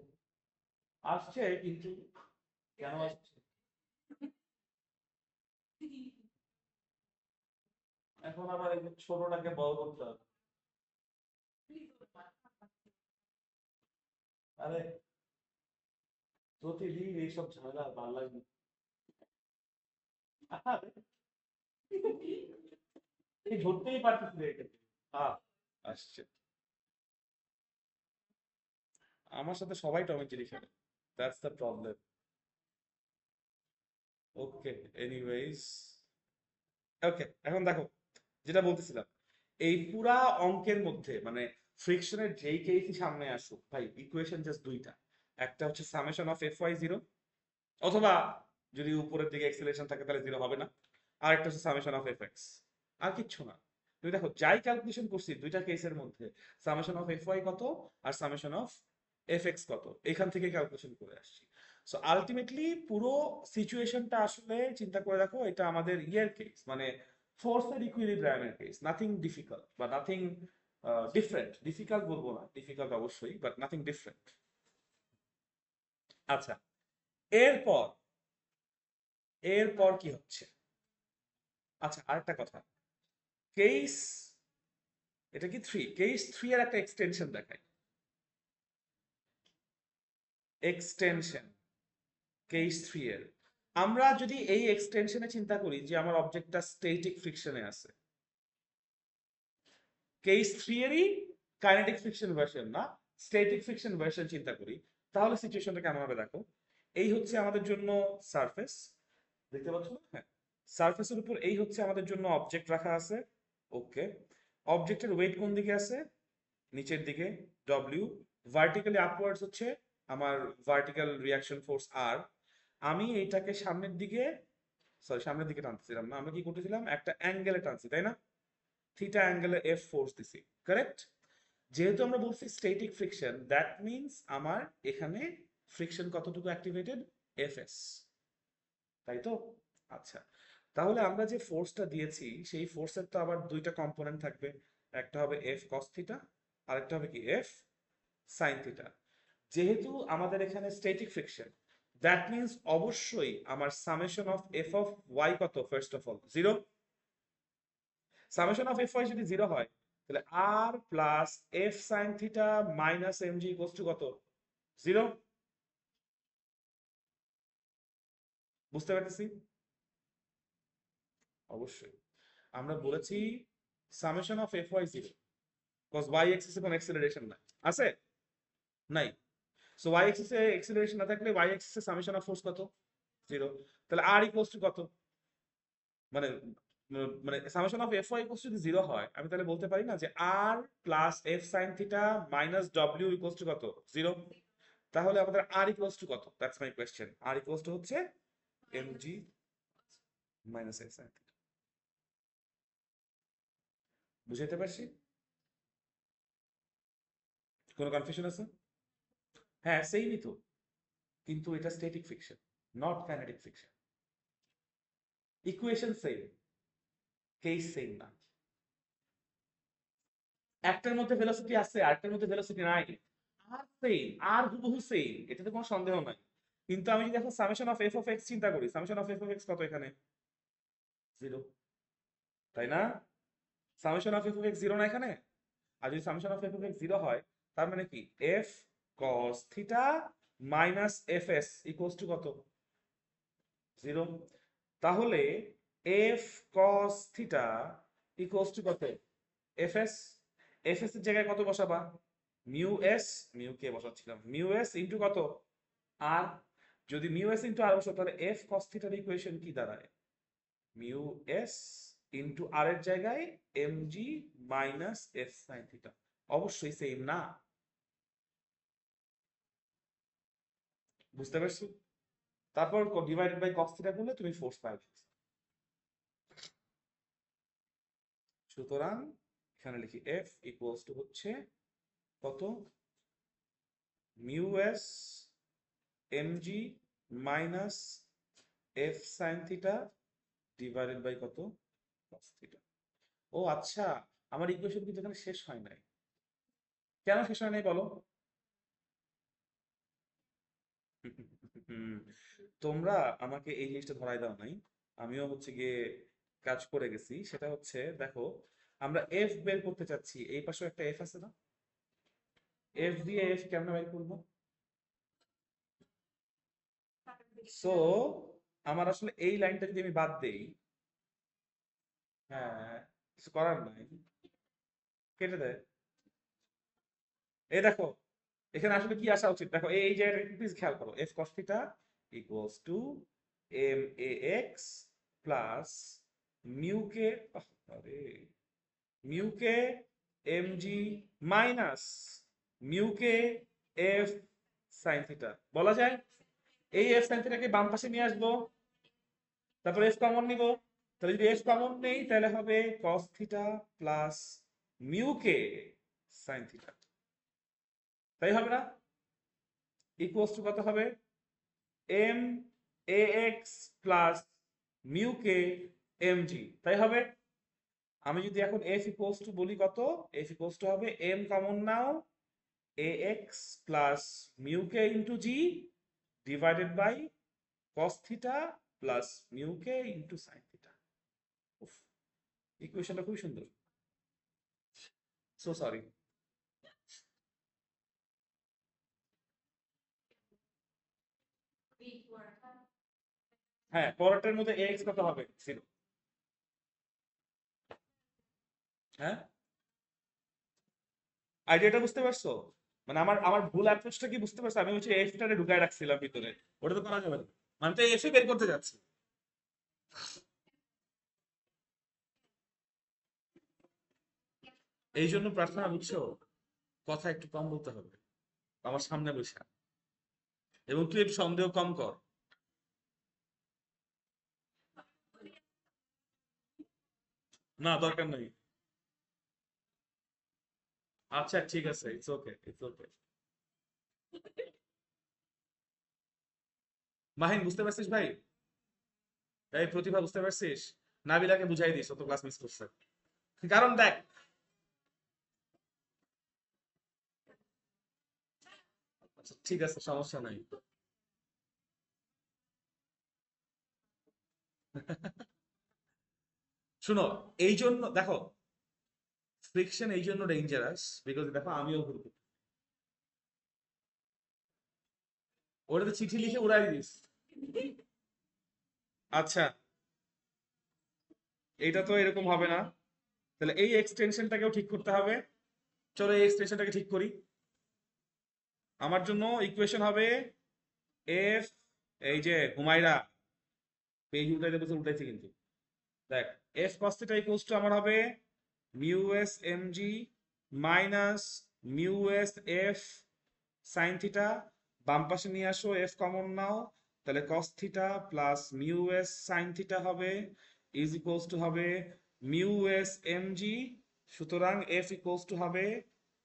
আসছে কিন্তু কেন আসছে? এখন আবার এই যে ছোটটাকে বড় করতে হবে। আরে প্রতিদিন এইসব ঝামেলা আর ভাল লাগে না। এই ধরতেই পারতেছি না এটাকে। আসছে। আমার সাথে সবাই টম এন্ড জেরি খেলে, that's the problem. Okay, anyways, okay, এখন দেখো যেটা বলতেছিলাম, এই পুরা অঙ্কের মধ্যে মানে ফ্রিকশনের যেই কেসই সামনে আসুক ভাই, ইকুয়েশন জাস্ট দুইটা। একটা হচ্ছে summation of F Y zero, অথবা যদি উপরের দিকে এক্সেলেরেশন থাকে তাহলে জিরো হবে না। আর একটা হচ্ছে সামেশন অফ এফ এক্স। আর কিচ্ছু না। তুমি দেখো যাই ক্যালকুলেশন করছি দুইটা কেসের মধ্যে, সামেশন অফ এফ ওয়াই কত আর সামেশন অফ এফ এক্স কত, এখান থেকে ক্যালকুলেশন করে আসছি। সো আলটিমেটলি পুরো সিচুয়েশনটা আসলে চিন্তা করে দেখো, এটা আমাদের ইয়ের কেস, মানে ফোর্সের ইকুইলিব্রিয়ামের কেস, নাথিং ডিফিকাল্ট বা নাথিং ডিফারেন্ট। ডিফিকাল্ট বলবো না, ডিফিকাল্ট অবশ্যই, বাট নাথিং ডিফারেন্ট। আচ্ছা, এরপর এরপর কি হচ্ছে? আচ্ছা, আরেকটা কথা, কেস, এটা কি থ্রি, কেস থ্রি এর একটা এক্সটেনশন দেখায়। এক্সটেনশন কেস থ্রি এর, আমরা যদি এই এক্সটেনশনে চিন্তা করি যে আমার অবজেক্টটা স্ট্যাটিক ফ্রিকশনে আছে, কেস থ্রি এরই কাইনেটিক ফ্রিকশন ভার্সন না, স্ট্যাটিক ফ্রিকশন ভার্সন চিন্তা করি, তাহলে সিচুয়েশনটা কেমন হবে দেখো। এই হচ্ছে আমাদের জন্য সারফেস, দেখতে পাচ্ছ না? হ্যাঁ, সারফেসের উপর এই হচ্ছে আমাদের জন্য অবজেক্ট রাখা আছে। ওকে, অবজেক্টের ওয়েট কোন দিকে আছে? নিচের দিকে, ডব্লিউ। ভার্টিক্যালি আপওয়ার্ডস হচ্ছে আমার ভার্টিক্যাল রিয়াকশন ফোর্স আর। আমি এইটাকে সামনের দিকে, সরি সামনের দিকে টানতেছিলাম না, আমরা কি করতেছিলাম, একটা অ্যাঙ্গেলে টানছি তাই না, থিটা অ্যাঙ্গেলে এফ ফোর্স দিছি, কারেক্ট? যেহেতু আমরা বলছি স্ট্যাটিক ফ্রিকশন, দ্যাট মিন্স আমার এখানে ফ্রিকশন কতটুকু অ্যাক্টিভেটেড? এফ এস, তাই তো? আচ্ছা, তাহলে আমরা যে ফোর্সটা দিয়েছি সেই ফোর্সের তো আবার দুইটা কম্পোনেন্ট থাকবে, একটা হবে এফ কস থিটা, আরেকটা হবে কি এফ সাইন থিটা। যেহেতু আমাদের এখানে স্ট্যাটিক ফ্রিকশন, দ্যাট মিন্স অবশ্যই আমার summation of F of Y কত? First of all zero. Summation of F Y যদি জিরো হয়, তাহলে R plus F sine theta minus M G equals to কত? জিরো। বুঝতে পারতেছি? অবশ্যই। আমরা বলেছি summation of F Y zero, cause Y এক্সিসে কোনো অ্যাক্সিলারেশন নাই, আছে? নাই। সো ওয়াই এক্সিসে অ্যাক্সিলারেশন না থাকলে ওয়াই এক্সিসে সামেশন অফ ফোর্স কত? জিরো। তাহলে আর ইকুয়ালস টু কত? মানে মানে summation of F Y equals যদি জিরো হয়, আমি তাহলে বলতে পারি না যে R plus F sine theta minus W equals to কত? জিরো। তাহলে আমাদের আর ইকুয়ালস টু কত? That's my question. R equals to হচ্ছে M G minus F sine theta. বুঝাইতে পারছি? কোনো কনফিউশন আছে? হ্যাঁ, সেইমই তো, কিন্তু এটা static friction, not kinetic friction. Equation same, case same না। একটার মধ্যে ভেলোসিটি আছে, আরেকটার মধ্যে ভেলোসিটি নাই। আর সেম, আর হুবহু সেম, এটাতে কোনো সন্দেহ নাই। কিন্তু আমি যদি এখন summation of F of X চিন্তা করি, summation of F of X কত এখানে? জিরো, তাই না? Summation of F of X zero না এখানে? আর যদি summation of F of X zero হয়, তার মানে কি F cos theta minus F S equals to কত? জিরো। তাহলে F cos theta equals to কত? F S. এফ এস এর জায়গায় কত বসাবা? মিউ এস, মিউ কে বসাচ্ছিলাম, মিউ এস ইন্টু কত? আর। যদি মিউ এস ইন্টু আর বসো, তাহলে এফ কস থিটার ইকুয়েশন কি দাঁড়ায়? মিউ এস ইন্টু আর এর জায়গায় M G minus F sine theta. অবশ্যই সেম না? বুঝতে পারছি? তারপর ডিভাইডেড বাই কস থিটা করলে তুমি ফোর্স পাবে। সুতরাং এখানে লিখি এফ ইকুয়ালস টু হচ্ছে কত? Mu S M G minus F sine theta divided by কত? Cos theta. ও আচ্ছা, আমার ইকুয়েশন কিন্তু এখানে শেষ হয় নাই। কেন শেষ হয় নাই বলো? হুম, তোমরা আমাকে এই জিনিসটা ধরাই দাও নাই, আমিও হচ্ছে গিয়ে কাজ করে গেছি। সেটা হচ্ছে দেখো, আমরা এফ বের করতে চাচ্ছি, এই পাশেও একটা এফ আছে না? এফ দিয়ে এফ কেমনে বের করবো? সো আমার আসলে এই লাইনটা যদি আমি বাদ দেই, হ্যাঁ, কিছু করার নাই, কেটে দেয়। এই দেখো, এখানে আসলে কি আসা উচিত, দেখো এই জায়গাটা প্লিজ খেয়াল করো, F cos theta equals to M A X plus mu K, আরে mu K M G minus mu K F sine theta বলা যায়। এই এফ সাইন থিটাকে বাম পাশে নিয়ে আসবো, তারপর এফ কমন নিব, তাহলে যদি এফ কমন নেই তাহলে হবে cos theta plus mu K sine theta, তাই হবে না? ইকুয়ালস টু কত হবে, M A X plus mu K M G, তাই হবে। আমি যদি এখন এফ ইকুয়ালস টু বলি কত, এফ ইকুয়ালস টু হবে এম কমন নাও A X plus mu K into G divided by cos theta plus mu K into sine theta. ইকুয়েশনটা খুবই সুন্দর, সো সরি। হ্যাঁ, পরেরটার মধ্যে এক্স কত হবে, জিরো। হ্যাঁ, আইডিয়াটা বুঝতে পারছো? মানে আমার আমার ভুল অ্যাপ্রোচটা কি বুঝতে পারছো? আমি হচ্ছে এফটারে ঢুকায় রাখছিলাম ভিতরে, ওটা তো করা যাবে না, মানে তো এফে বের করতে যাচ্ছি। এই জন্য প্রার্থনা, বুঝছো, কথা একটু কম বলতে হবে আমার সামনে বসে, এবং তুই একটু সন্দেহ কম কর। না, দরকার নেই। আচ্ছা ঠিক আছে, it's okay, it's okay. Mahin বুঝতে পারছিস ভাই? এই প্রতিভা বুঝতে পারছিস? নাবিলাকে বুঝাই দিস, ও তো ক্লাস মিস করছে। কারণ দেখ, আচ্ছা ঠিক আছে, সমস্যা নাই। শুনো, এই জন্য দেখো, ফ্রিকশন এই জন্য ডেঞ্জারাস, বিকজ দেখো আমিও ভুল করি। ওটা তো চিঠি লিখে উড়াই দিস। আচ্ছা, এইটা তো এরকম হবে না, তাহলে এই এক্সটেনশনটাকেও ঠিক করতে হবে। চলো এই এক্সটেনশনটাকে ঠিক করি। আমার জন্য ইকুয়েশন হবে এফ, এই যে হুমায়রা পেজ উল্টাইতে বসে উল্টাইছে কিন্তু, দেখ, F cos theta equals to আমার হবে mu S M G minus mu S F sine theta, বাম পাশে নিয়ে আসো, এফ কমন নাও, তাহলে cos theta plus mu S sine theta হবে ইজ ইকুয়ালস টু হবে মিউ এস এম জি, সুতরাং এফ ইকুয়ালস টু হবে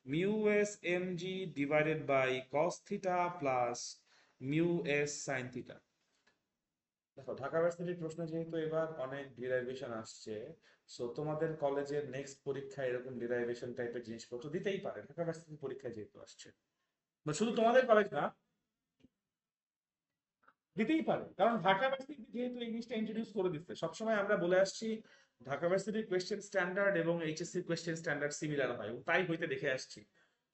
mu S M G divided by cos theta plus mu S sine theta. দেখো, ঢাকা ভার্সিটির প্রশ্ন যেহেতু এবার অনেক ডিরাইভেশন আসছে, সো তোমাদের কলেজের নেক্সট পরীক্ষায় এরকম ডিরাইভেশন টাইপের জিনিসপত্র দিতেই পারে, ঢাকা ভার্সিটির পরীক্ষায় যেহেতু আসছে, বা শুধু তোমাদের কলেজ না, দিতেই পারে, কারণ ঢাকা ভার্সিটি যেহেতু এই জিনিসটা ইন্ট্রোডিউস করে দিচ্ছে। সবসময় আমরা বলে আসছি ঢাকা ভার্সিটির কোয়েশ্চেন স্ট্যান্ডার্ড এবং এইচএসসি কোয়েশ্চেন স্ট্যান্ডার্ড সিমিলার হয়, এবং তাই হইতে দেখে আসছি।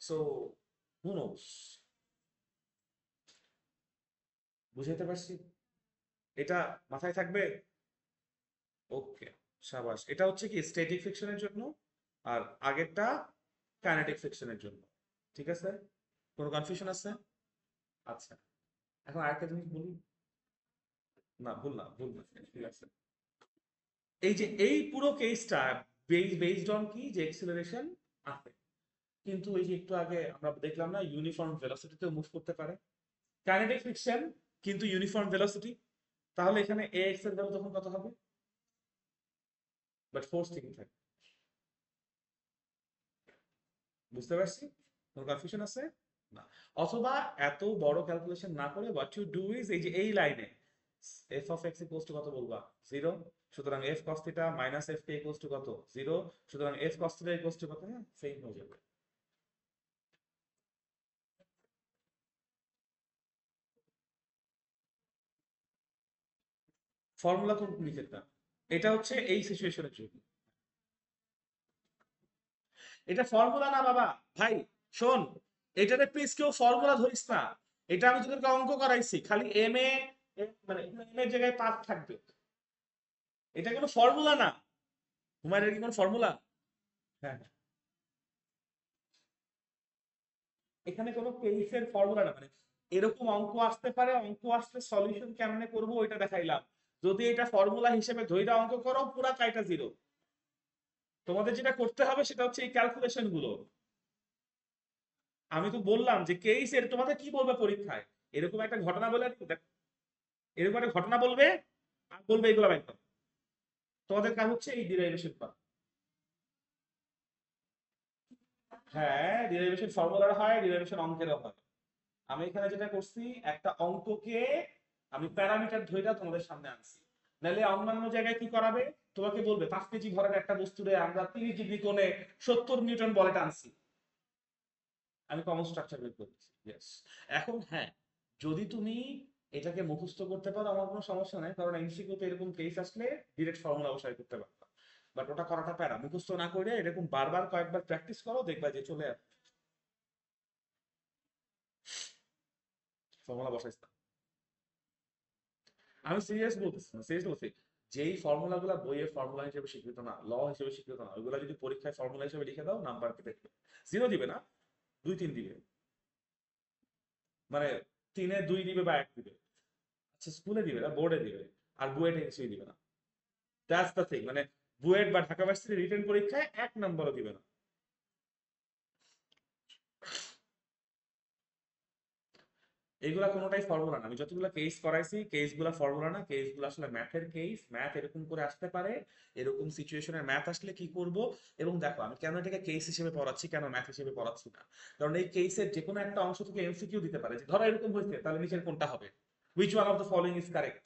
সো হু নোস, বুঝাইতে পারছি? এটা মাথায় থাকবে। ওকে, সাবাস। এটা হচ্ছে কি স্ট্যাটিক ফ্রিকশনের জন্য, আর আগেরটা কাইনেটিক ফ্রিকশনের জন্য। ঠিক আছে, কোনো কনফিউশন আছে? আচ্ছা, এখন আরেকটা জিনিস বলি। না, ভুল না, ভুল না, ঠিক আছে। এই যে এই পুরো কেসটা বেসড অন কি, যে এক্সিলারেশন আছে, কিন্তু এই যে একটু আগে আমরা দেখলাম না ইউনিফর্ম ভেলোসিটিতেও মুভ করতে পারে, কাইনেটিক ফ্রিকশন কিন্তু ইউনিফর্ম ভেলোসিটি, তাহলে এখানে এ এক্স এর ভ্যালু তখন কত হবে? বাট ফোর্স ঠিকই থাকে। বুঝতে পারছি? কোনো কনফিউশন আছে? না। অথবা এত বড় ক্যালকুলেশন না করে হোয়াট ইউ ডু ইজ, এই যে এই লাইনে F of X equals to কত বলবা, জিরো, সুতরাং F cos theta minus F K equals to কত, জিরো, সুতরাং F cos theta equals to কত, হ্যাঁ সেম হয়ে যাবে। ফর্মুলা কোন ক্ষেত্রে? এটা হচ্ছে এই সিচুয়েশনের জন্য। এটা ফর্মুলা না বাবা, ভাই শোন, এটাতে প্লিজ কেউ ফর্মুলা ধরিস না। এটা আমি তোদেরকে অঙ্ক করাইছি, খালি এম এ মানে m এর জায়গায় 5 থাকবে। এটা কোনো ফর্মুলা না। হুমায়ুনের কি কোনো ফর্মুলা? হ্যাঁ, এখানে কোনো কেসের ফর্মুলা না, মানে এরকম অঙ্ক আসতে পারে, অঙ্ক আসলে সলিউশন কেমনে করব ওইটা দেখাইলাম। যদি এটা ফর্মুলা হিসেবে ধইরা অঙ্ক করো পুরা কাইটা জিরো। তোমাদের যেটা করতে হবে সেটা হচ্ছে এই ক্যালকুলেশন গুলো। আমি তো বললাম যে কেস এর তোমাদের কি বলবে পরীক্ষায়, এরকম একটা ঘটনা বলে, এরকম একটা ঘটনা বলবে আর বলবে এগুলো বাইর করো। তোমাদের কাজ হচ্ছে এই ডিরাইভেশন করা। হ্যাঁ, ডিরাইভেশন ফর্মুলার হয়, ডিরাইভেশন অঙ্কেরও হয়। আমি এখানে যেটা করছি, একটা অঙ্ককে আমি প্যারামিটার ধইরা তোমাদের সামনে আনছি। নাহলে অন্যান্য জায়গায় কি করাবে, তোমাকে বলবে 5 কেজি ভরের একটা বস্তুরে আমরা 30 ডিগ্রি কোণে 70 নিউটন বলে টানছি। আমি কমন স্ট্রাকচার বের করছি, ইয়েস। এখন হ্যাঁ, যদি তুমি এটাকে মুখস্থ করতে পারো আমার কোনো সমস্যা নাই, কারণ এমসিকিউ তে এরকম কেস আসলে ডিরেক্ট ফর্মুলা বসাই করতে পারতাম। বাট ওটা করাটা প্যারা, মুখস্থ না করে এরকম বারবার কয়েকবার প্র্যাকটিস করো, দেখবা যে চলে আসবে। ফর্মুলা বসাইছ না। আমি সিরিয়াস বলতেছি না, সিরিয়াস বলছি। যেই ফর্মুলা গুলা বইয়ের ফর্মুলা হিসেবে স্বীকৃত না, ল হিসেবে স্বীকৃত না, ওইগুলা যদি পরীক্ষায় ফর্মুলা হিসেবে লিখে দাও, নাম্বার কেটে দিবে। 0 দিবে না, 2-3 দিবে। মানে 3-এ 2 দিবে বা 1 দিবে। আচ্ছা, স্কুলে দিবে না, বোর্ডে দিবে। আর বুয়েটে কিছুই দিবে না। দ্যাটস দ্য থিং, মানে বুয়েট বা ঢাকা ভার্সিটির রিটেন পরীক্ষায় 1 নম্বরও দিবে না। এইগুলা কোনোটাই ফর্মুলা না। আমি যতগুলো কেস করাইছি কেস গুলা ফর্মুলা না, কেস গুলো আসলে ম্যাথের কেস। ম্যাথ এরকম করে আসতে পারে, এরকম সিচুয়েশনের ম্যাথ আসলে কি করব। এবং দেখো আমি কেন এটাকে কেস হিসেবে পড়াচ্ছি, কেন ম্যাথ হিসেবে পড়াচ্ছি না, কারণ এই কেসের যে কোনো একটা অংশ থেকে এমসিকিউ দিতে পারে, যে ধরো এরকম হয়েছে তাহলে নিচের কোনটা হবে, which one of the following is correct.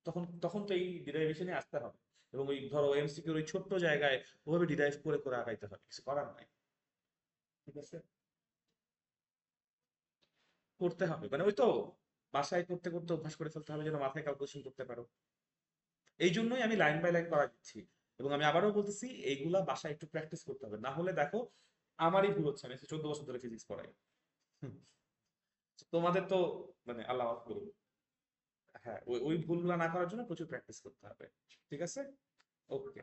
তখন তখন তো এই ডিরাইভেশনে আসতে হবে। এবং ওই ধরো এমসিকিউর ওই ছোট্ট জায়গায় ওভাবে ডিরাইভ করে করে আগাইতে হবে, কিছু করার নাই। ঠিক আছে, করতে হবে, মানে ওই তো বাসায় করতে করতে অভ্যাস করে ফেলতে হবে যেন মাথায় ক্যালকুলেশন করতে পারো। এই জন্যই আমি লাইন বাই লাইন করা দিচ্ছি। এবং আমি আবারও বলতেছি, এইগুলা বাসায় একটু প্র্যাকটিস করতে হবে, না হলে দেখো আমারই ভুল হচ্ছে। আমি 14 বছর ধরে ফিজিক্স পড়াই। হুম, তোমাদের তো মানে আল্লাহ মাফ করুন। হ্যাঁ, ওই ওই ভুলগুলা না করার জন্য প্রচুর প্র্যাকটিস করতে হবে। ঠিক আছে, ওকে।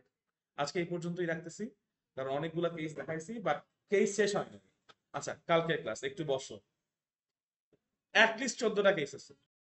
আজকে এই পর্যন্তই রাখতেছি, কারণ অনেকগুলা কেস দেখাইছি, বাট কেস শেষ হয়নি। আচ্ছা, কালকে ক্লাস একটু বসো। অ্যাটলিস্ট 14টা কেস আছে।